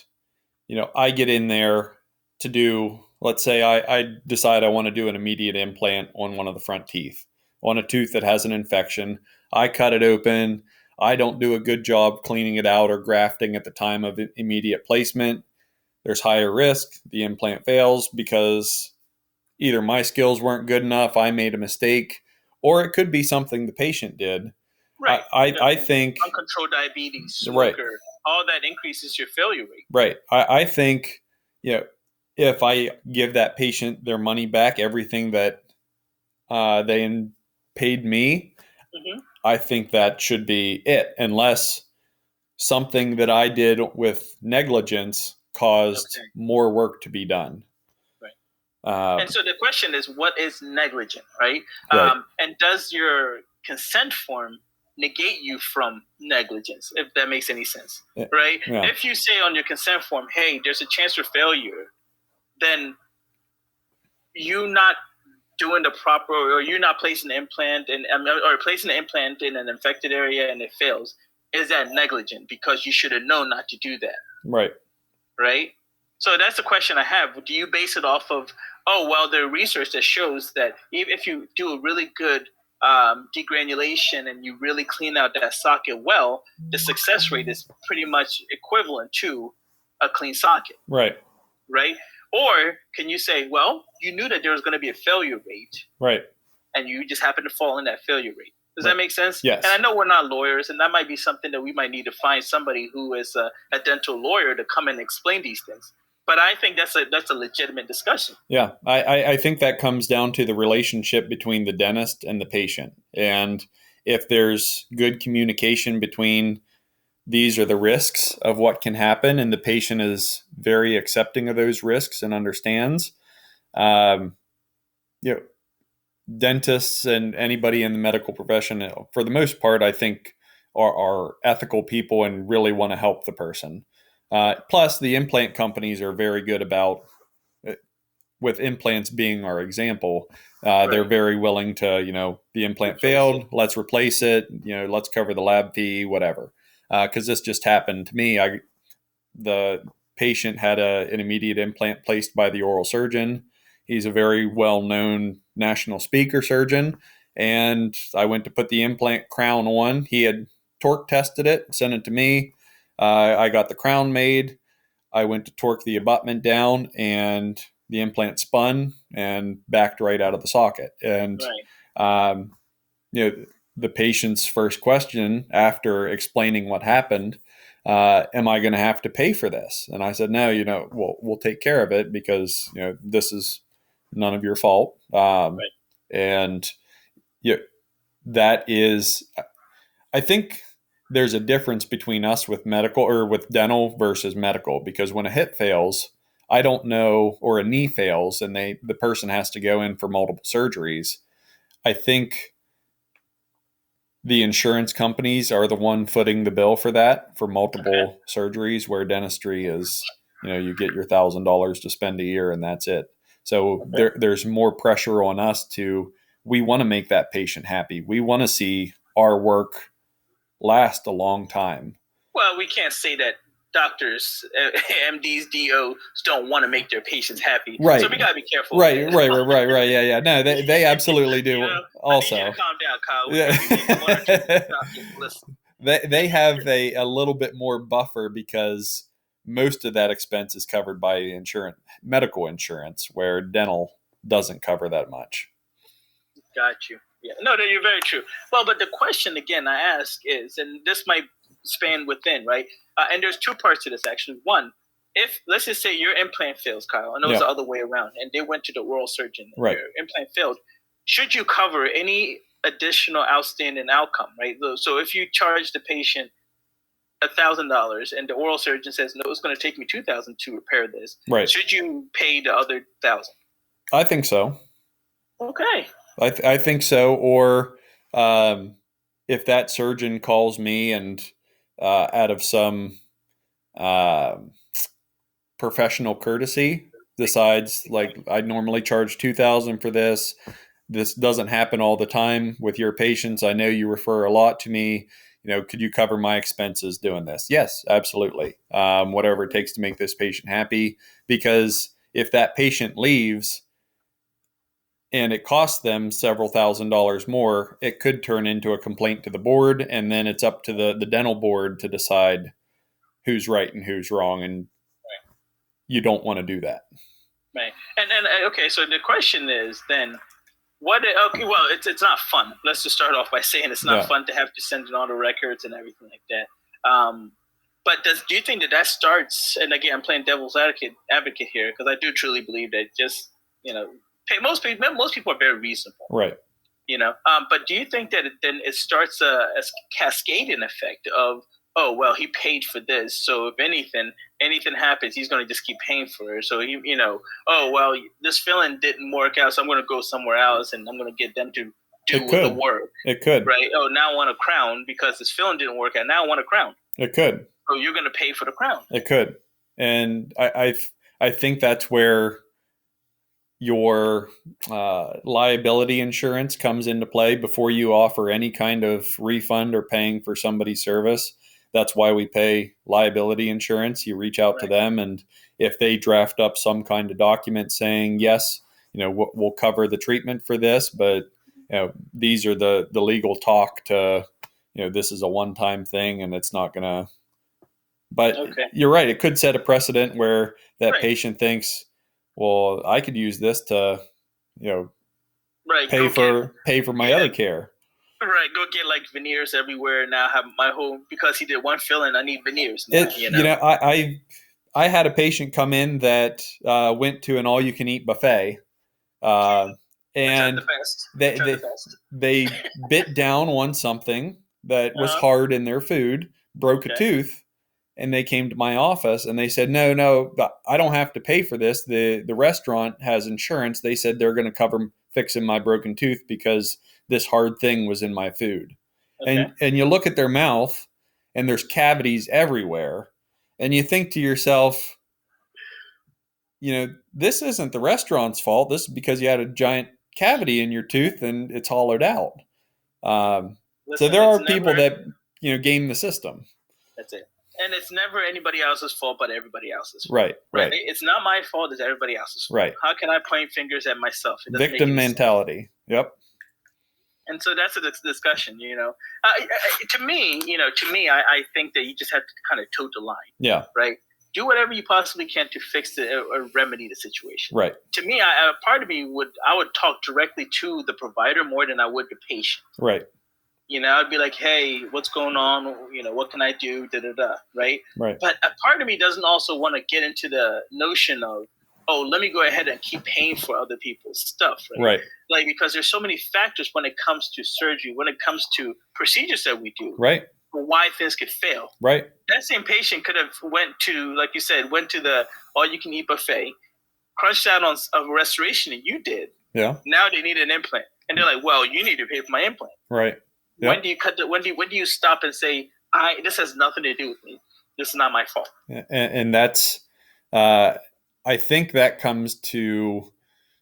I get in there to do, let's say I decide I want to do an immediate implant on one of the front teeth, on a tooth that has an infection. I cut it open. I don't do a good job cleaning it out or grafting at the time of immediate placement. There's higher risk. The implant fails because either my skills weren't good enough, I made a mistake, or it could be something the patient did. Right. I think uncontrolled diabetes, smoker, right. all that increases your failure rate. Right. I think, if I give that patient their money back, everything that they paid me, Mm-hmm. I think that should be it, unless something that I did with negligence caused more work to be done. Right. And so the question is, what is negligent, right? Right. And does your consent form negate you from negligence, if that makes any sense, right? Yeah. If you say on your consent form, hey, there's a chance for failure, then you not doing the proper, or you're not placing the implant or placing the implant in an infected area and it fails, is that negligent? Because you should have known not to do that. Right. Right. So that's the question I have. Do you base it off of, there research that shows that if you do a really good degranulation and you really clean out that socket well, the success rate is pretty much equivalent to a clean socket. Right. Right. Or can you say, well, you knew that there was going to be a failure rate. Right. And you just happen to fall in that failure rate. Does that make sense? Yes. And I know we're not lawyers, and that might be something that we might need to find somebody who is a dental lawyer to come and explain these things. But I think that's a legitimate discussion. Yeah, I think that comes down to the relationship between the dentist and the patient. And if there's good communication between these are the risks of what can happen, and the patient is very accepting of those risks and understands, dentists and anybody in the medical profession, for the most part, I think are ethical people and really want to help the person. Plus, the implant companies are very good about, with implants being our example, they're very willing to, the implant failed, let's replace it, let's cover the lab fee, whatever. Because this just happened to me. The patient had an immediate implant placed by the oral surgeon. He's a very well-known national speaker surgeon. And I went to put the implant crown on. He had torque tested it, sent it to me. I got the crown made. I went to torque the abutment down, and the implant spun and backed right out of the socket. And, the patient's first question after explaining what happened, am I going to have to pay for this? And I said, no, we'll take care of it because, this is none of your fault. And that is, I think there's a difference between us with medical or with dental versus medical, because when a hip fails, I don't know, or a knee fails and the person has to go in for multiple surgeries. I think the insurance companies are the one footing the bill for that, for multiple surgeries, where dentistry is, you get your $1,000 to spend a year and that's it. So there's more pressure on us we want to make that patient happy. We want to see our work last a long time. Well, we can't say that doctors, MDs, DOs don't want to make their patients happy. Right. So we got to be careful. Right. Yeah. No, they absolutely do. Also, I need you to calm down, Kyle. They have a little bit more buffer because most of that expense is covered by medical insurance, where dental doesn't cover that much. Got you. Yeah. No, you're very true. Well, but the question again I ask is, and this might span within, right? And there's two parts to this, actually. One, if, let's just say your implant fails, Kyle, I know it's the other way around, and they went to the oral surgeon, and your implant failed, should you cover any additional outstanding outcome, right? So if you charge the patient $1,000 and the oral surgeon says, no, it's going to take me 2,000 to repair this, Right. should you pay the other 1,000? I think so. Okay. I think so. Or if that surgeon calls me and out of some uh, professional courtesy decides, like, I normally charge 2,000 for this. This doesn't happen all the time with your patients. I know you refer a lot to me. Could you cover my expenses doing this? Yes, absolutely. Whatever it takes to make this patient happy. Because if that patient leaves and it costs them several $1,000s more, it could turn into a complaint to the board, and then it's up to the dental board to decide who's right and who's wrong, and you don't want to do that. Right. And okay, so the question is then, okay, well, it's not fun. Let's just start off by saying it's not fun to have to send in all the records and everything like that. But do you think that starts, and again, I'm playing devil's advocate here, because I do truly believe that just, most people are very reasonable. Right. But do you think that then it starts a cascading effect of, oh, well, he paid for this, so if anything happens, he's going to just keep paying for it. So, oh, well, this filling didn't work out, so I'm going to go somewhere else, and I'm going to get them to do the work. It could. Right? Oh, now I want a crown because this filling didn't work out. Now I want a crown. It could. So you're going to pay for the crown. It could. And I think that's where your liability insurance comes into play before you offer any kind of refund or paying for somebody's service. That's why we pay liability insurance. You reach out to them, and if they draft up some kind of document saying, yes, we'll cover the treatment for this, but these are the legal talk to, this is a one-time thing and it's not going to. But you're right. It could set a precedent where that patient thinks, well, I could use this to, pay for my other care. Right, go get like veneers everywhere now. Have my whole, because he did one filling, I need veneers now. I had a patient come in that went to an all-you-can-eat buffet, and they bit down on something that was hard in their food, broke a tooth, and they came to my office and they said, no, I don't have to pay for this. The restaurant has insurance. They said they're going to cover fixing my broken tooth because this hard thing was in my food. And you look at their mouth and there's cavities everywhere. And you think to yourself, this isn't the restaurant's fault. This is because you had a giant cavity in your tooth and it's hollowed out. So there are people that, game the system. That's it. And it's never anybody else's fault but everybody else's fault. Right. It's not my fault, it's everybody else's fault. Right. How can I point fingers at myself? Victim mentality. Yep. And so that's a discussion, to me, I think that you just have to kind of toe the line. Yeah. Right. Do whatever you possibly can to fix or remedy the situation. Right. To me, part of me would talk directly to the provider more than I would the patient. Right. I'd be like, hey, what's going on? What can I do? Right? Right. But a part of me doesn't also want to get into the notion of, oh, let me go ahead and keep paying for other people's stuff. Right. Like, because there's so many factors when it comes to surgery, when it comes to procedures that we do. Right. Why things could fail. Right. That same patient could have went to, like you said, the all-you-can-eat buffet, crunched out on a restoration that you did. Yeah. Now they need an implant. And they're like, well, you need to pay for my implant. Right. Yep. When do you when do you stop and say, this has nothing to do with me. This is not my fault. And that's, I think that comes to,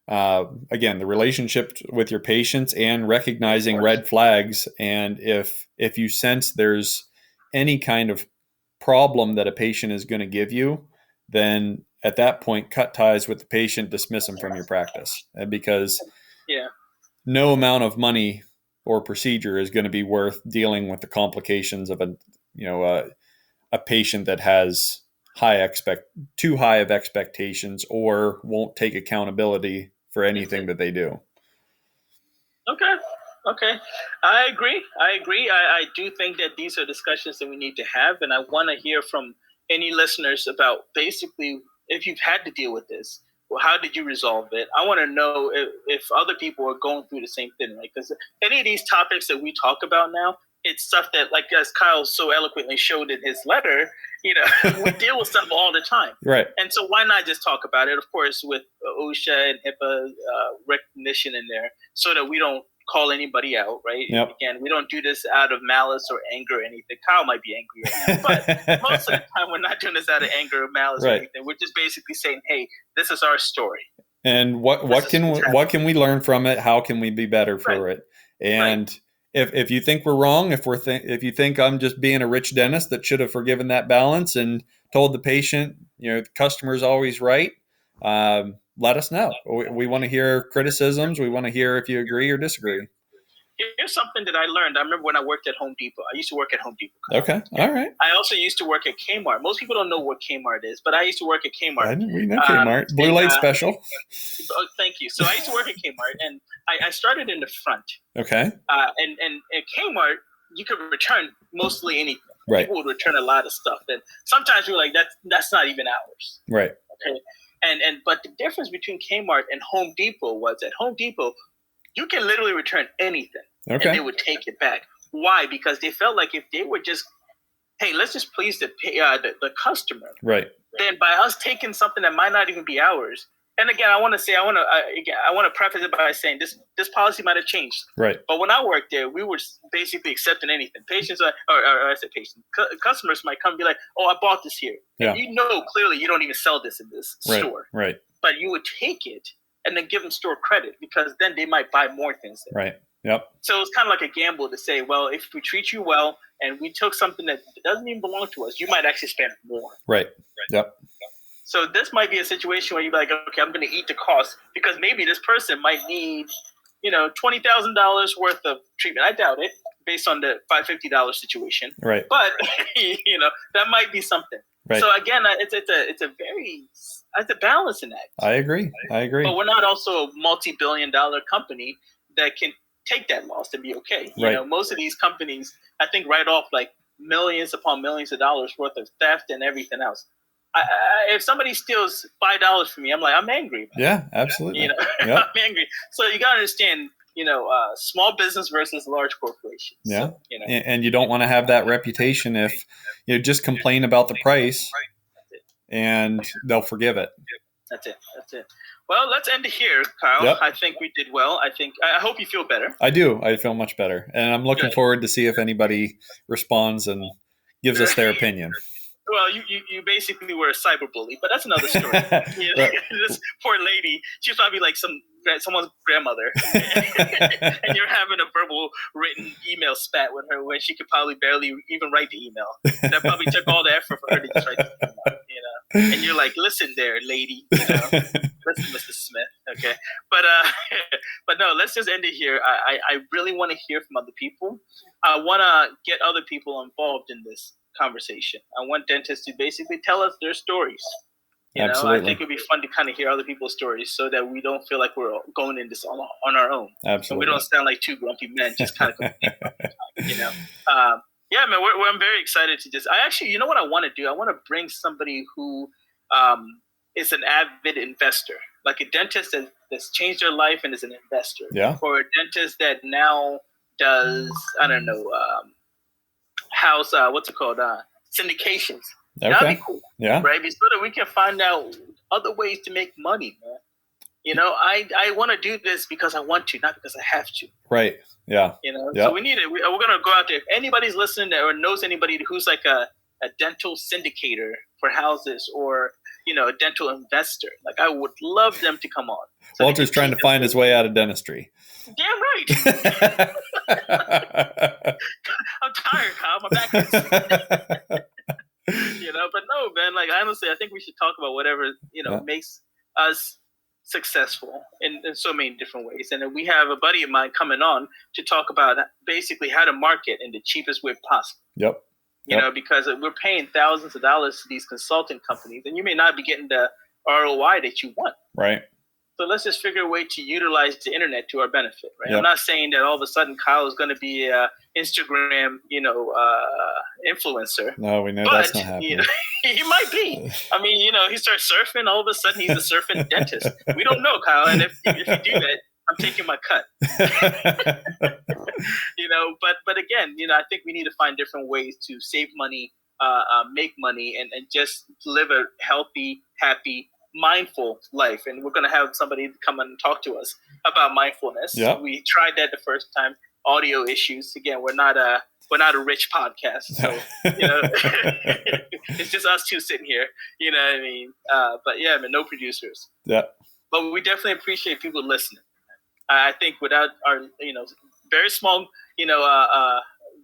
again, the relationship with your patients and recognizing red flags. And if you sense there's any kind of problem that a patient is going to give you, then at that point, cut ties with the patient, dismiss them from your practice. Because no amount of money or procedure is going to be worth dealing with the complications of a patient that has too high of expectations or won't take accountability for anything that they do. Okay. I agree. I do think that these are discussions that we need to have, and I want to hear from any listeners about basically if you've had to deal with this, how did you resolve it? I want to know if other people are going through the same thing, right? Because any of these topics that we talk about now, it's stuff that, like as Kyle so eloquently showed in his letter, we deal with stuff all the time. Right. And so why not just talk about it, of course, with OSHA and HIPAA recognition in there so that we don't call anybody out, right? Yep. Again, we don't do this out of malice or anger or anything. Kyle might be angry right now, but most of the time we're not doing this out of anger or malice or anything. We're just basically saying, hey, this is our story. And what can we learn from it? How can we be better for it? And if you think we're wrong, if you think I'm just being a rich dentist that should have forgiven that balance and told the patient, the customer's always right, let us know. We want to hear criticisms. We want to hear if you agree or disagree. Here's something that I learned. I remember when I worked at Home Depot. I used to work at Home Depot. Okay. All right. I also used to work at Kmart. Most people don't know what Kmart is, but I used to work at Kmart. We know Kmart. Blue Light Special. Thank you. So I used to work at Kmart, and I started in the front. Okay. And at Kmart, you could return mostly anything. Right. People would return a lot of stuff. And sometimes we were like, that's not even ours. Right. Okay. But the difference between Kmart and Home Depot was at Home Depot, you can literally return anything. Okay. And they would take it back. Why? Because they felt like if they were just, hey, let's just please the customer. Right. Then by us taking something that might not even be ours. And again, I want to preface it by saying this policy might have changed. Right. But when I worked there, we were basically accepting anything. Patients, customers might come and be like, "Oh, I bought this here." Yeah. And clearly you don't even sell this in this store. Right. But you would take it and then give them store credit because then they might buy more things there. Right. Yep. So it's kind of like a gamble to say, well, if we treat you well and we took something that doesn't even belong to us, you might actually spend more. Right. Yep. So this might be a situation where you're like, okay, I'm going to eat the cost because maybe this person might need, $20,000 worth of treatment. I doubt it based on the $550 situation. Right. But, that might be something. Right. So again, it's a balancing act. I agree. But we're not also a multi-billion-dollar company that can take that loss to be okay. Most of these companies, I think, write off like millions upon millions of dollars worth of theft and everything else. If somebody steals $5 from me, I'm angry. Yeah, absolutely. Yep. I'm angry. So you got to understand, small business versus large corporations. Yeah. So, and you don't want to have that reputation if you just complain about the price and they'll forgive it. That's it. Well, let's end it here, Kyle. Yep. I think we did well. I hope you feel better. I do. I feel much better. And I'm looking forward to see if anybody responds and gives us their opinion. Well, you basically were a cyberbully, but that's another story. This poor lady, she's probably like someone's grandmother, and you're having a verbal written email spat with her when she could probably barely even write the email. That probably took all the effort for her to just write the email, And you're like, listen there, lady, listen, Mr. Smith, okay? But no, let's just end it here. I really want to hear from other people. I want to get other people involved in this conversation. I want dentists to basically tell us their stories. Absolutely. I think it'd be fun to kind of hear other people's stories so that we don't feel like we're going in this on our own. Absolutely. And we don't sound like two grumpy men just kind of complaining all the time, Yeah, man, I'm very excited to just. I actually, what I want to do? I want to bring somebody who is an avid investor, like a dentist that's changed their life and is an investor. Yeah. Or a dentist that now does, I don't know, house, what's it called? Syndications. Okay. That'd be cool. Yeah. Right? So that we can find out other ways to make money, man. I want to do this because I want to, not because I have to. Right. Yeah. So we need it. We're going to go out there. If anybody's listening or knows anybody who's like a dental syndicator for houses or, a dental investor, like I would love them to come on. So Walter's trying to find his way out of dentistry. Damn right. I'm tired, Kyle. My back hurts. But no, man. Like honestly, I think we should talk about whatever makes us successful in so many different ways. And then we have a buddy of mine coming on to talk about basically how to market in the cheapest way possible. Yep. Because we're paying thousands of dollars to these consulting companies, and you may not be getting the ROI that you want. Right. So let's just figure a way to utilize the internet to our benefit, right? Yep. I'm not saying that all of a sudden Kyle is going to be a Instagram, influencer. No, we know But that's not happening. he might be. I mean, he starts surfing. All of a sudden, he's a surfing dentist. We don't know, Kyle. And if you do that, I'm taking my cut. But again, I think we need to find different ways to save money, make money, and just live a healthy, happy, mindful life. And we're going to have somebody come and talk to us about mindfulness. Yep. We tried that the first time. Audio issues. Again, we're not a rich podcast, so it's just us two sitting here. You know what I mean? But yeah, no producers. Yeah. But we definitely appreciate people listening. I think without our very small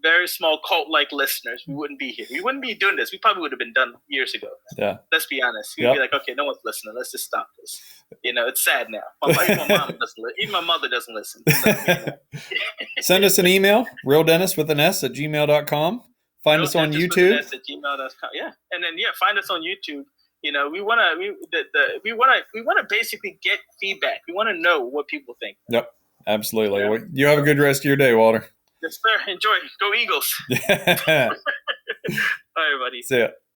very small cult-like listeners, we wouldn't be here. We wouldn't be doing this. We probably would have been done years ago. Yeah. Let's be honest. We'd be like, okay, no one's listening. Let's just stop this. It's sad now. Even my mom doesn't listen. Even my mother doesn't listen. So, Send us an email, realdentist@gmail.com. Find us on YouTube. @gmail.com. Yeah, and then find us on YouTube. We want to basically get feedback. We want to know what people think. Yep, absolutely. Yeah. Well, you have a good rest of your day, Walter. Yes, sir. Enjoy. Go Eagles. Bye, everybody. See ya.